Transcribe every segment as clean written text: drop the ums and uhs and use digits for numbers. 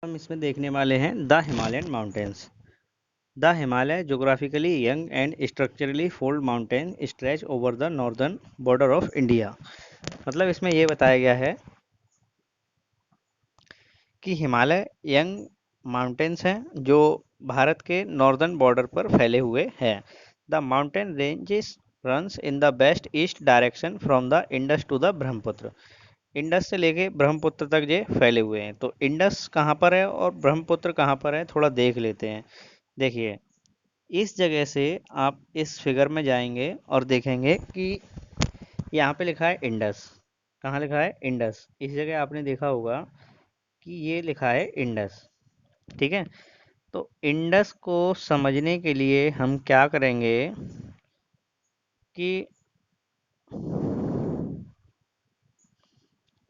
हम इसमें देखने वाले हैं the Himalayan mountains. The Himalaya geographically young and structurally fold mountain stretch over the northern border of India. मतलब इसमें ये बताया गया है कि हिमालय यंग माउंटेन्स हैं जो भारत के नॉर्दर्न बॉर्डर पर फैले हुए हैं। The mountain ranges runs in the west east direction from the Indus to the Brahmaputra. Indus से लेके ब्रह्मपुत्र तक ये फैले हुए हैं। तो इंडस कहाँ पर है और ब्रह्मपुत्र कहाँ पर है, थोड़ा देख लेते हैं। देखिए, इस जगह से आप इस फिगर में जाएंगे और देखेंगे कि यहाँ पे लिखा है इंडस। कहाँ लिखा है? इंडस। इस जगह आपने देखा होगा कि ये लिखा है इंडस। ठीक है, तो इंडस को समझने के लिए हम क्या करेंगे कि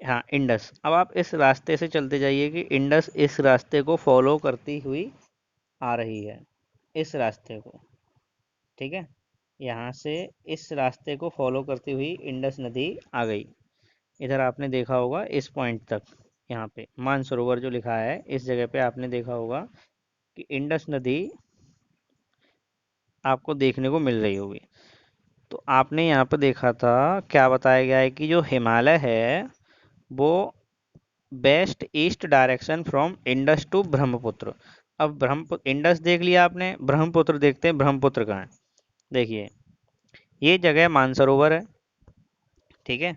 हाँ, इंडस। अब आप इस रास्ते से चलते जाइए कि इंडस इस रास्ते को फॉलो करती हुई आ रही है, इस रास्ते को। ठीक है, यहाँ से इस रास्ते को फॉलो करती हुई इंडस नदी आ गई। इधर आपने देखा होगा इस पॉइंट तक, यहाँ पे मानसरोवर जो लिखा है इस जगह पे आपने देखा होगा कि इंडस नदी आपको देखने को मिल रही होगी। तो आपने यहाँ पे देखा था, क्या बताया गया है कि जो हिमालय है वो west east direction from Indus to Brahmaputra. अब ब्रह्मपुत्र, इंडस देख लिया आपने, ब्रह्मपुत्र देखते हैं ब्रह्मपुत्र कहाँ है। देखिए, ये जगह मानसरोवर है। ठीक है,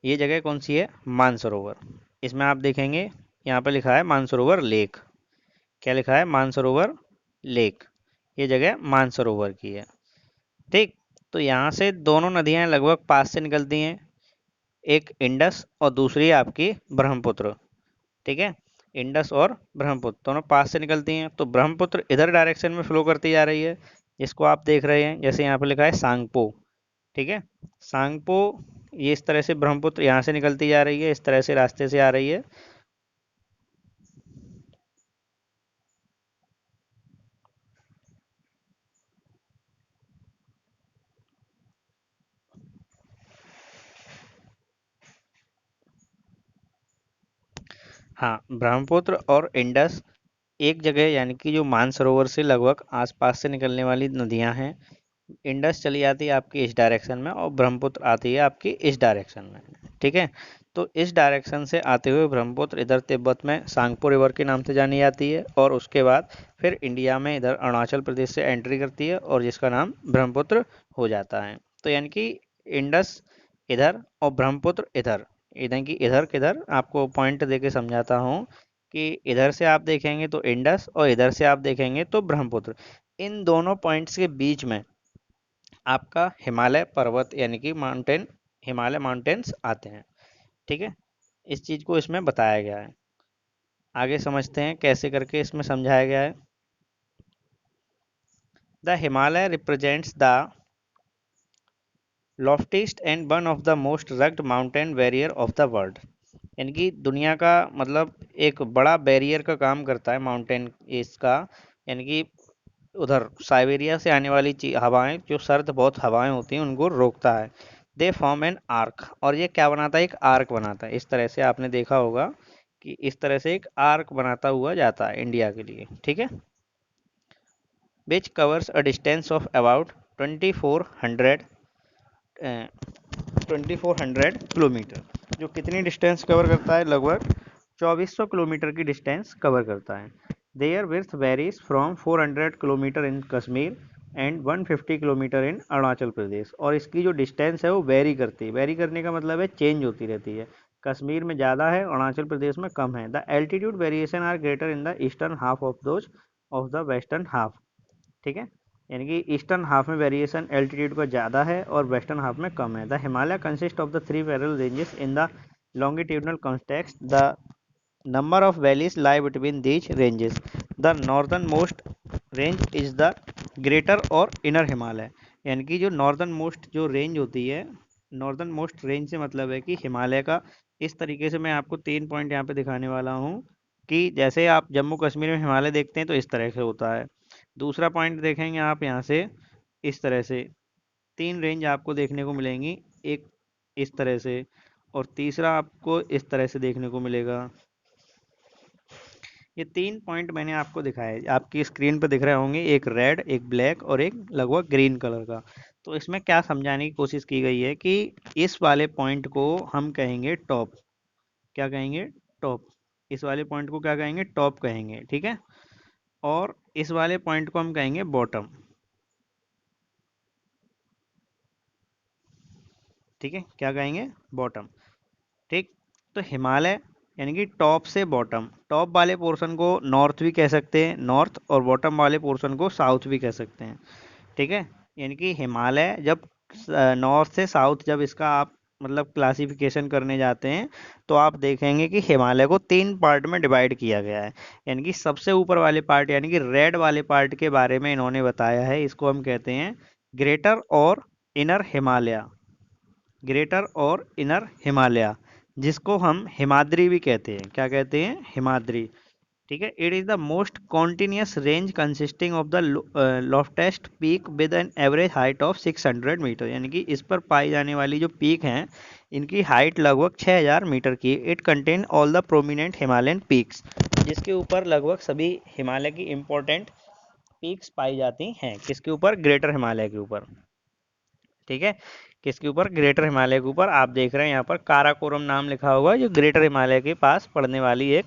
ये जगह कौन सी है? मानसरोवर। इसमें आप देखेंगे यहाँ पे लिखा है मानसरोवर लेक। क्या लिखा है? मानसरोवर लेक। ये जगह मानसरोवर की है। ठीक, तो यहाँ से दोनों नदियाँ लगभग पास से निकलती हैं, एक इंडस और दूसरी आपकी ब्रह्मपुत्र। ठीक है, इंडस और ब्रह्मपुत्र दोनों पास से निकलती हैं। तो ब्रह्मपुत्र इधर डायरेक्शन में फ्लो करती जा रही है, जिसको आप देख रहे हैं। जैसे यहाँ पे लिखा है सांगपो। ठीक है, सांगपो, ये इस तरह से ब्रह्मपुत्र यहाँ से निकलती जा रही है, इस तरह से रास्ते से आ रही है। हाँ, ब्रह्मपुत्र और इंडस एक जगह, यानी कि जो मानसरोवर से लगभग आसपास से निकलने वाली नदियां हैं। इंडस चली जाती है आपकी इस डायरेक्शन में और ब्रह्मपुत्र आती है आपकी इस डायरेक्शन में। ठीक है, तो इस डायरेक्शन से आते हुए ब्रह्मपुत्र इधर तिब्बत में सांगपो रिवर के नाम से जानी जाती है, और उसके बाद फिर इंडिया में इधर अरुणाचल प्रदेश से एंट्री करती है और जिसका नाम ब्रह्मपुत्र हो जाता है। तो यानी कि इंडस इधर और ब्रह्मपुत्र इधर। इधर की इधर किधर आपको पॉइंट देके समझाता हूँ कि इधर से आप देखेंगे तो इंडस और इधर से आप देखेंगे तो ब्रह्मपुत्र। इन दोनों पॉइंट्स के बीच में आपका हिमालय पर्वत यानी कि माउंटेन, हिमालय माउंटेन्स आते हैं। ठीक है, इस चीज़ को इसमें बताया गया है। आगे समझते हैं कैसे करके इसमें समझाया गया है। The Himalaya represents the loftiest and one of the most rugged mountain barrier of the world. यानी कि दुनिया का, मतलब एक बड़ा बैरियर का काम करता है माउंटेन इसका। यानी कि उधर साइबेरिया से आने वाली हवाएं, जो सर्द बहुत हवाएं होती हैं, उनको रोकता है। दे फॉर्म एन आर्क, और ये क्या बनाता है? एक आर्क बनाता है। इस तरह से आपने देखा होगा कि इस तरह से एक आर्क बनाता हुआ जाता है इंडिया के लिए। ठीक है, which covers a distance of about 2400 kilometre. जो कितनी डिस्टेंस कवर करता है? लगभग 2400 किलोमीटर की डिस्टेंस कवर करता है। Their width varies from 400 kilometre in Kashmir and 150 kilometre in Arunachal Pradesh. और इसकी जो डिस्टेंस है वो वेरी करती है। वेरी करने का मतलब है चेंज होती रहती है। कश्मीर में ज़्यादा है, अरुणाचल प्रदेश में कम है। The altitude variation are greater in the eastern half of those of the western half. ठीक है, यानी कि ईस्टर्न हाफ में वेरिएशन एल्टीट्यूड का ज़्यादा है और वेस्टर्न हाफ में कम है। The Himalaya consist of the three parallel ranges in the longitudinal context. The number of valleys lie between these ranges. The northernmost range is the greater और inner Himalaya. यानी कि जो नॉर्दर्न मोस्ट जो रेंज होती है, नॉर्दर्न मोस्ट रेंज से मतलब है कि हिमालय का, इस तरीके से मैं आपको 3 पॉइंट यहाँ पे दिखाने वाला हूँ कि जैसे आप जम्मू कश्मीर में हिमालय देखते हैं तो इस तरह से होता है। दूसरा पॉइंट देखेंगे आप यहाँ से, इस तरह से 3 रेंज आपको देखने को मिलेंगी। एक इस तरह से, और तीसरा आपको इस तरह से देखने को मिलेगा। ये 3 पॉइंट मैंने आपको दिखाए, आपकी स्क्रीन पर दिख रहे होंगे, एक रेड, एक ब्लैक और एक लगभग ग्रीन कलर का। तो इसमें क्या समझाने की कोशिश की गई है कि इस वाले पॉइंट को हम कहेंगे टॉप। क्या कहेंगे? टॉप। इस वाले पॉइंट को क्या कहेंगे? टॉप कहेंगे, ठीक है। और इस वाले पॉइंट को हम कहेंगे बॉटम, ठीक है। क्या कहेंगे? बॉटम, ठीक। तो हिमालय यानी कि टॉप से बॉटम, टॉप वाले पोर्शन को नॉर्थ भी कह सकते हैं, नॉर्थ, और बॉटम वाले पोर्शन को साउथ भी कह सकते हैं, ठीक है। यानी कि हिमालय जब नॉर्थ से साउथ जब इसका आप मतलब क्लासिफिकेशन करने जाते हैं तो आप देखेंगे कि हिमालय को 3 पार्ट में डिवाइड किया गया है। यानी कि सबसे ऊपर वाले पार्ट यानी कि रेड वाले पार्ट के बारे में इन्होंने बताया है, इसको हम कहते हैं ग्रेटर और इनर हिमालय। ग्रेटर और इनर हिमालय, जिसको हम हिमाद्री भी कहते हैं। क्या कहते हैं? हिमाद्री, ठीक है। It is the most continuous range consisting of the loftiest peak with an average height of 600 metre. यानी कि इस पर पाई जाने वाली जो पीक हैं इनकी हाइट लगभग 6000 मीटर की। It contain all the prominent Himalayan peaks, जिसके ऊपर लगभग सभी हिमालय की इंपॉर्टेंट पीक्स पाई जाती हैं। किसके ऊपर? ग्रेटर हिमालय के ऊपर, ठीक है। किसके ऊपर? ग्रेटर हिमालय के ऊपर। आप देख रहे हैं यहाँ पर काराकोरम नाम लिखा हुआ है, जो ग्रेटर हिमालय के पास पड़ने वाली एक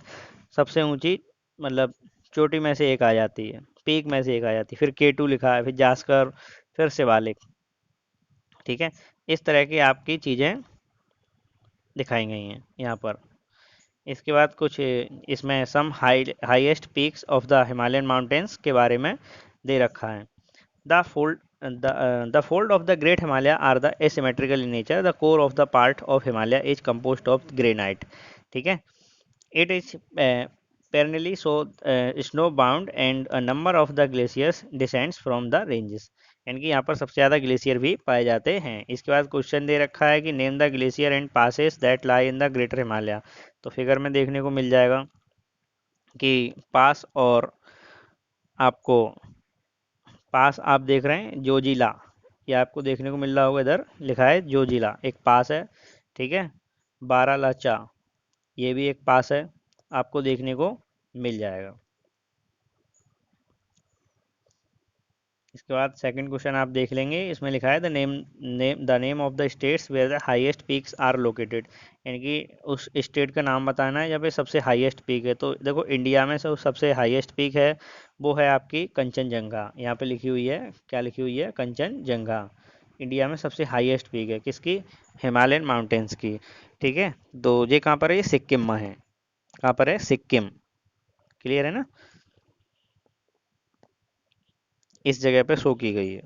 सबसे ऊंची मतलब चोटी में से एक आ जाती है, पीक में से एक आ जाती है। फिर केटू लिखा है, फिर जास्कर, फिर शिवालिक, ठीक है। इस तरह की आपकी चीज़ें दिखाई गई हैं यहाँ पर। इसके बाद कुछ इसमें some highest peaks of the Himalayan mountains के बारे में दे रखा है। The fold, the fold of the Great Himalaya are the asymmetrical in nature. The core of the part of Himalaya is composed of granite. ठीक है। It is perennially so snow bound and a number of the glaciers descends from the ranges. यानी कि यहाँ पर सबसे ज़्यादा glacier भी पाए जाते हैं। इसके बाद क्वेश्चन दे रखा है कि name the glacier and passes that lie in the greater Himalaya. तो फिगर में देखने को मिल जाएगा कि पास, और आपको पास आप देख रहे हैं जोजिला, ये आपको देखने को मिल रहा होगा, इधर लिखा है जोजिला, एक पास है, ठीक है। बारालाचा, ये भी एक पास है, आपको देखने को मिल जाएगा। इसके बाद सेकंड क्वेश्चन आप देख लेंगे, इसमें लिखा है the name of the states where the highest peaks are located. यानी कि उस स्टेट का नाम बताना है जहाँ पे सबसे हाईएस्ट पीक है। तो देखो इंडिया में सबसे हाईएस्ट पीक है वो है आपकी कंचनजंगा। यहाँ पे लिखी हुई है, क्या लिखी हुई है? कंचनजंगा। इंडिया में सबसे हाईएस्ट पीक है किसकी? हिमालयन माउंटेन्स की, ठीक है। तो ये कहाँ पर है? ये सिक्किम में है। कहाँ पर है? सिक्किम। क्लियर है ना? इस जगह पे शो की गई है।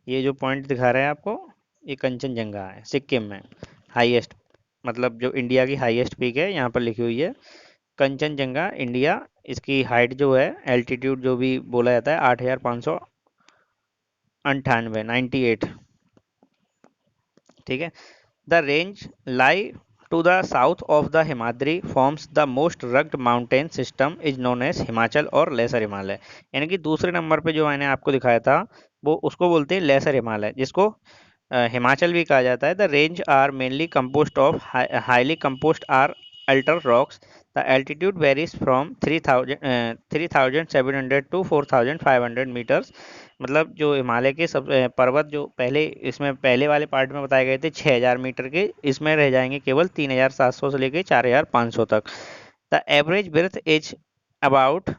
ये जो पॉइंट दिखा रहे हैं आपको, ये कंचनजंगा है, सिक्किम में हाईएस्ट, मतलब जो इंडिया की हाईएस्ट पीक है यहाँ पर लिखी हुई है कंचनजंगा इंडिया। इसकी हाइट जो है, एल्टीट्यूड जो भी बोला जाता है, 8598, 98, ठीक है। The range lie to the south of the Himadri forms the most rugged mountain system is known as Himachal और लेसर हिमालय। यानी कि दूसरे नंबर पे जो मैंने आपको दिखाया था वो उसको बोलते हैं लेसर हिमालय, जिसको हिमाचल भी कहा जाता है। The range are mainly composed of highly composed or alter rocks. The altitude varies from 3700 to 4500 metres. मतलब जो हिमालय के सब पर्वत जो पहले इसमें पहले वाले पार्ट में बताए गए थे 6000 मीटर के, इसमें रह जाएंगे केवल 3700 से लेके 4500 तक। The average breath is about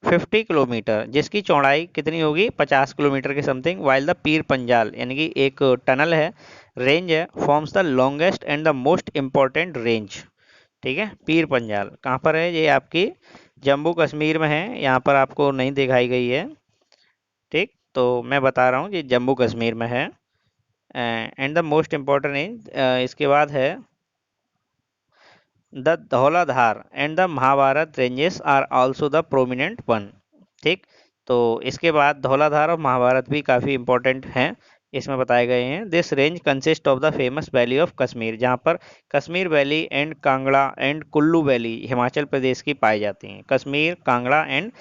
50 kilometre, जिसकी चौड़ाई कितनी होगी? 50 किलोमीटर के something. While the Pir Panjal यानी कि एक टनल है, रेंज है, forms the longest and the most important range, ठीक है। पीर पंजाल कहाँ पर है? ये आपकी जम्मू कश्मीर में है, यहाँ पर आपको नहीं दिखाई गई है, ठीक। तो मैं बता रहा हूँ ये जम्मू कश्मीर में है। And the most important range, इसके बाद है the Dhauladhar and the Mahabharat ranges are also the prominent one, ठीक। तो इसके बाद धौलाधार और महाभारत भी काफ़ी इंपॉर्टेंट हैं, इसमें बताए गए हैं। This range consist of the famous valley of Kashmir, जहाँ पर Kashmir valley and Kangra and Kullu valley Himachal Pradesh की पाई जाती हैं। कश्मीर, कांगड़ा एंड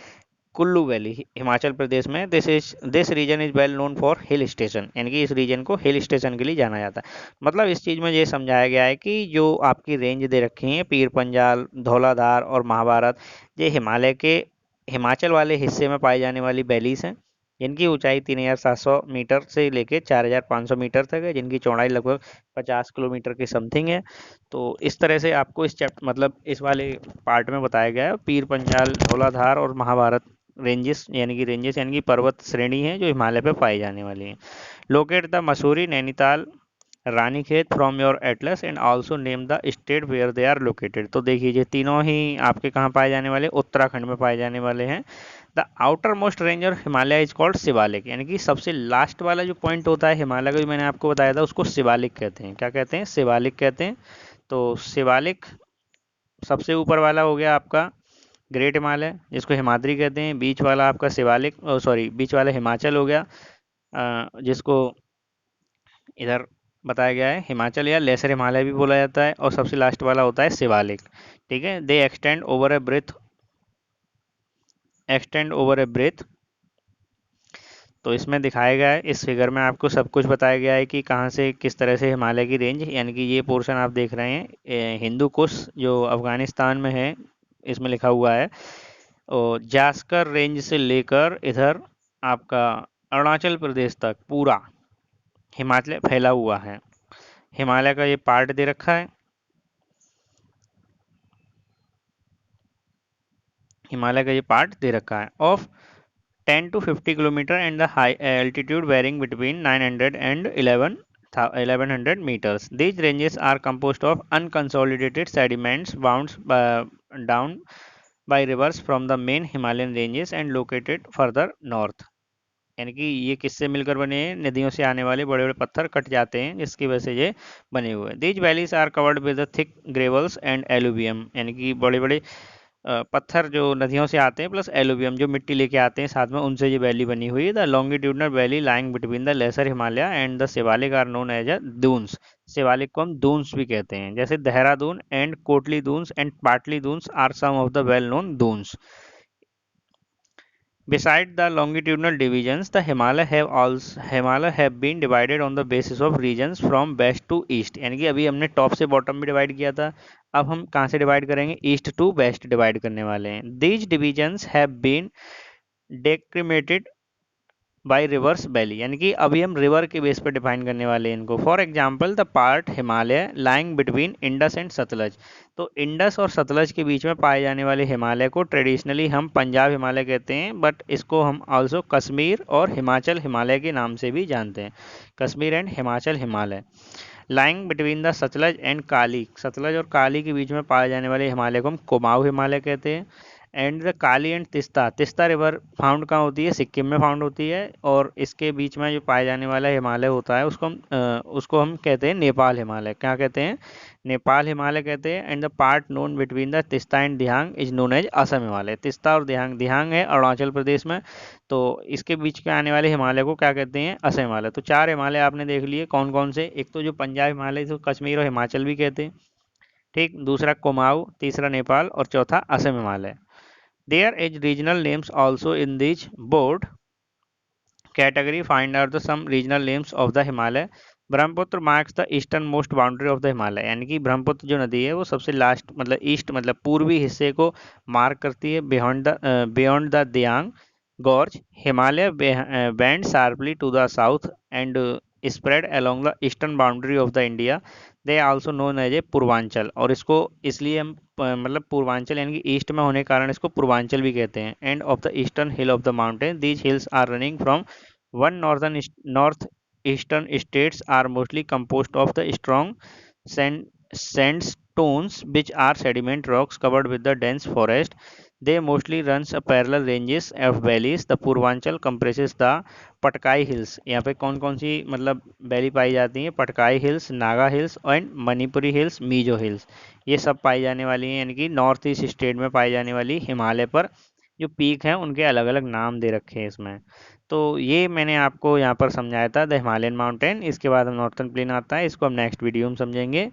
कुल्लू वैली हिमाचल प्रदेश में। This region is well known for hill station, यानी कि इस रीजन को हिल स्टेशन के लिए जाना जाता है। मतलब इस चीज़ में ये समझाया गया है कि जो आपकी रेंज दे रखी है पीर पंजाल, धौलाधार और महाभारत, ये हिमाचल वाले हिस्से में पाई जाने वाली वैलीज हैं, जिनकी ऊंचाई 3700 मीटर से लेके 4500 मीटर तक है, जिनकी चौड़ाई लगभग 50 किलोमीटर के समथिंग है। तो इस तरह से आपको इस चैप्टर मतलब इस वाले पार्ट में बताया गया है पीर पंजाल, धौलाधार और महाभारत रेंजेस यानी कि पर्वत श्रेणी है जो हिमालय पे पाई जाने वाली है। Locate the Mussoorie, Nainital, Ranikhet from your atlas and also name the state where they are located. तो देखिए ये तीनों ही आपके कहाँ पाए जाने वाले, उत्तराखंड में पाए जाने वाले हैं। The outer most range of Himalaya is called Shivalik, यानी कि सबसे लास्ट वाला जो पॉइंट होता है हिमालय का, जो मैंने आपको बताया था, उसको शिवालिक कहते हैं। क्या कहते हैं? शिवालिक कहते हैं। तो शिवालिक सबसे ऊपर वाला हो गया आपका ग्रेट हिमालय, जिसको हिमाद्री कहते हैं। बीच वाला आपका शिवालिक, सॉरी बीच वाला हिमाचल हो गया, जिसको इधर बताया गया है हिमाचल या लेसर हिमालय भी बोला जाता है। और सबसे लास्ट वाला होता है शिवालिक। ठीक है। They extend over a breath. तो इसमें दिखाया गया है, इस फिगर में आपको सब कुछ बताया गया है कि कहाँ से किस तरह से हिमालय की रेंज, यानी कि ये पोर्शन आप देख रहे हैं हिंदू कुश जो अफगानिस्तान में है, इसमें लिखा हुआ है। और जास्कर रेंज से लेकर इधर आपका अरुणाचल प्रदेश तक पूरा हिमालय फैला हुआ है। हिमालय का ये पार्ट दे रखा है, हिमालय का ये पार्ट दे रखा है of 10 to 50 kilometer and the high altitude varying between 900 and 1100 meters. These ranges are composed of unconsolidated sediments bound down by rivers from the main Himalayan ranges and located further north. यानी कि ये किससे मिलकर बने हैं? नदियों से आने वाले बड़े बड़े पत्थर कट जाते हैं, जिसकी वजह से ये बने हुए हैं। These valleys are covered with thick gravels and alluvium, यानी कि बड़े बड़े पत्थर जो नदियों से आते हैं प्लस एलुवियम जो मिट्टी लेके आते हैं साथ में, उनसे ये वैली बनी हुई है। The longitudinal valley lying between the lesser Himalaya and the Shivalik are known as a Duns. Shivalik को हम दून्स भी कहते हैं, जैसे Dehradun and Kotli Duns and Patli Duns are some of the well known Duns. Beside the longitudinal divisions, the Himalaya have been divided on the basis of regions from west to east, यानी कि अभी हमने टॉप से बॉटम में डिवाइड किया था, अब हम कहाँ से डिवाइड करेंगे? ईस्ट टू वेस्ट डिवाइड करने वाले हैं। These divisions have been decriminated by rivers valley, यानी कि अभी हम रिवर के बेस पर डिफाइन करने वाले हैं इनको। For example the part Himalaya lying between Indus and Sutlej. तो इंडस और सतलज के बीच में पाए जाने वाले हिमालय को ट्रेडिशनली हम पंजाब हिमालय कहते हैं, बट इसको हम आल्सो कश्मीर और हिमाचल हिमालय के नाम से भी जानते हैं। Kashmir and Himachal Himalaya. Lying between the Sutlej and Kali, Sutlej और काली के बीच में पाए जाने वाले हिमालय को हम कुमाऊं हिमालय कहते हैं। And the Kali and Teesta, Teesta river found कहाँ होती है? सिक्किम में फाउंड होती है। और इसके बीच में जो पाए जाने वाला हिमालय होता है उसको हम कहते हैं नेपाल हिमालय। क्या कहते हैं? नेपाल हिमालय कहते हैं। And the part known between the Teesta and Dihang is known as Assam Himalaya. Teesta और दिहांग, दिहांग है अरुणाचल प्रदेश में, तो इसके बीच के आने वाले हिमालय को क्या कहते हैं? असम हिमालय। तो 4 हिमालय आपने देख लिए कौन कौन से। एक तो जो पंजाब हिमालय, तो कश्मीर और हिमाचल भी कहते हैं, ठीक। दूसरा कुमाऊं, तीसरा नेपाल और चौथा Assam Himalaya. There is regional names also in this board category. Find out the some regional names of the Himalaya. Brahmaputra marks the eastern most boundary of the Himalaya, यानी कि ब्रह्मपुत्र जो नदी है वो सबसे लास्ट मतलब ईस्ट मतलब पूर्वी हिस्से को मार्क करती है beyond the Diyung gorge. Himalaya bend sharply to the south and spread along the eastern boundary of the India. They also known as a Purvanchal, और इसको इसलिए हम मतलब पूर्वांचल यानी कि ईस्ट में होने के कारण इसको पूर्वांचल भी कहते हैं। And of the eastern hill of the mountain, these hills are running from one north eastern states are mostly composed of the strong sandstones which are sediment rocks covered with the dense forest. They mostly runs a parallel ranges of valleys. The Purvanchal compresses the Patkai hills. यहाँ पे कौन कौन सी मतलब valley पाई जाती हैं? Patkai hills, Naga hills and Manipuri hills, Mizo hills, ये सब पाई जाने वाली हैं। यानी कि नॉर्थ ईस्ट स्टेट में पाई जाने वाली हिमालय पर जो पीक हैं उनके अलग अलग नाम दे रखे हैं इसमें। तो ये मैंने आपको यहाँ पर समझाया था द हिमालयन माउंटेन। इसके बाद हम नॉर्थन प्लेन आता है, इसको हम नेक्स्ट वीडियो में समझेंगे।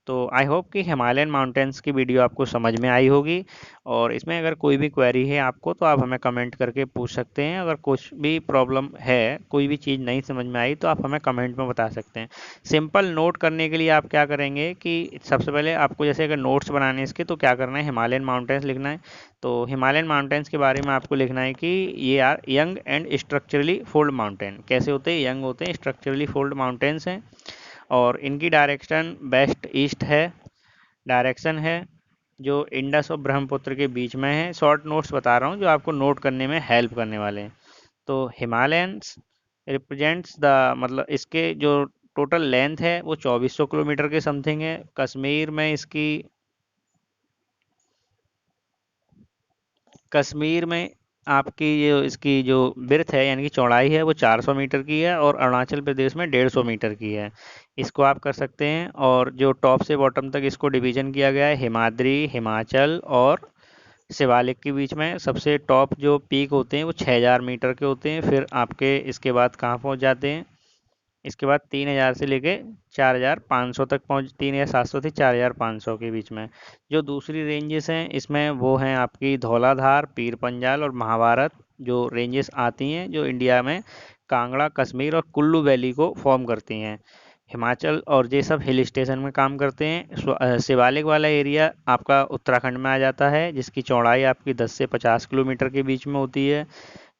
तो आई होप कि हिमालयन माउंटेन्स की वीडियो आपको समझ में आई होगी। और इसमें अगर कोई भी क्वेरी है आपको तो आप हमें कमेंट करके पूछ सकते हैं। अगर कुछ भी प्रॉब्लम है, कोई भी चीज़ नहीं समझ में आई तो आप हमें कमेंट में बता सकते हैं। सिंपल नोट करने के लिए आप क्या करेंगे कि सबसे पहले आपको जैसे अगर नोट्स बनाने हैं इसके, तो क्या करना है, हिमालयन माउंटेन्स लिखना है। तो हिमालयन माउंटेन्स के बारे में आपको लिखना है कि ये are young and structurally fold mountain. कैसे होते हैं, यंग होते हैं, स्ट्रक्चरली फोल्ड माउंटेन्स हैं, और इनकी डायरेक्शन वेस्ट ईस्ट है, डायरेक्शन है जो इंडस और ब्रह्मपुत्र के बीच में है। शॉर्ट नोट्स बता रहा हूँ जो आपको नोट करने में हेल्प करने वाले हैं। तो हिमालयंस रिप्रेजेंट्स द, मतलब इसके जो टोटल लेंथ है वो 2400 किलोमीटर के समथिंग है। कश्मीर में आपकी इसकी जो बिर्थ है यानी कि चौड़ाई है वो 400 मीटर की है, और अरुणाचल प्रदेश में 150 मीटर की है। इसको आप कर सकते हैं। और जो टॉप से बॉटम तक इसको डिवीजन किया गया है हिमाद्री, हिमाचल और शिवालिक के बीच में। सबसे टॉप जो पीक होते हैं वो 6000 मीटर के होते हैं। फिर आपके इसके बाद कहाँ पहुँच जाते हैं, इसके बाद 3000 से लेके 4500 तक पहुँच, 3700 से 4500 के बीच में। जो दूसरी रेंजेस हैं इसमें वो हैं आपकी धौलाधार, पीर पंजाल और महाभारत, जो रेंजेस आती हैं जो इंडिया में कांगड़ा, कश्मीर और कुल्लू वैली को फॉर्म करती हैं। हिमाचल और ये सब हिल स्टेशन में काम करते हैं। शिवालिक वाला एरिया आपका उत्तराखंड में आ जाता है, जिसकी चौड़ाई आपकी 10 से 50 किलोमीटर के बीच में होती है।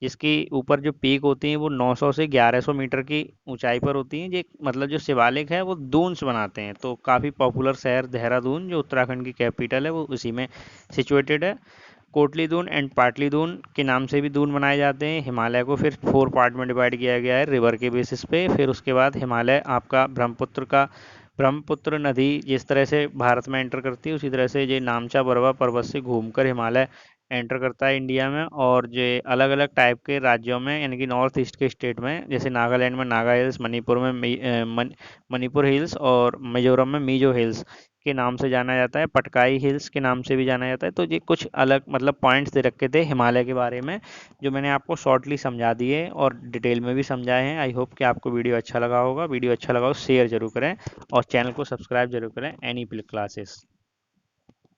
जिसकी ऊपर जो पीक होती हैं वो 900 से 1100 मीटर की ऊंचाई पर होती हैं। ये मतलब जो शिवालिक है वो दून्स बनाते हैं। तो काफ़ी पॉपुलर शहर देहरादून जो उत्तराखंड की कैपिटल है वो उसी में सिचुएटेड है। कोटली दून एंड पाटली दून के नाम से भी दून बनाए जाते हैं। हिमालय को फिर 4 पार्ट में डिवाइड किया गया है रिवर के बेसिस पे। फिर उसके बाद हिमालय आपका ब्रह्मपुत्र नदी जिस तरह से भारत में एंटर करती है, उसी तरह से ये नामचा बरवा पर्वत से घूमकर हिमालय एंटर करता है इंडिया में। और जो अलग अलग टाइप के राज्यों में यानी कि नॉर्थ ईस्ट के स्टेट में, जैसे नागालैंड में नागा हिल्स, मणिपुर में मणिपुर हिल्स और मिजोरम में मिजो हिल्स के नाम से जाना जाता है। पटकाई हिल्स के नाम से भी जाना जाता है। तो ये कुछ अलग मतलब पॉइंट्स दे रखे थे हिमालय के बारे में, जो मैंने आपको शॉर्टली समझा दिए और डिटेल में भी समझाए हैं। आई होप कि आपको वीडियो अच्छा लगा होगा। वीडियो अच्छा लगा हो शेयर जरूर करें और चैनल को सब्सक्राइब जरूर करें एनी क्लासेस।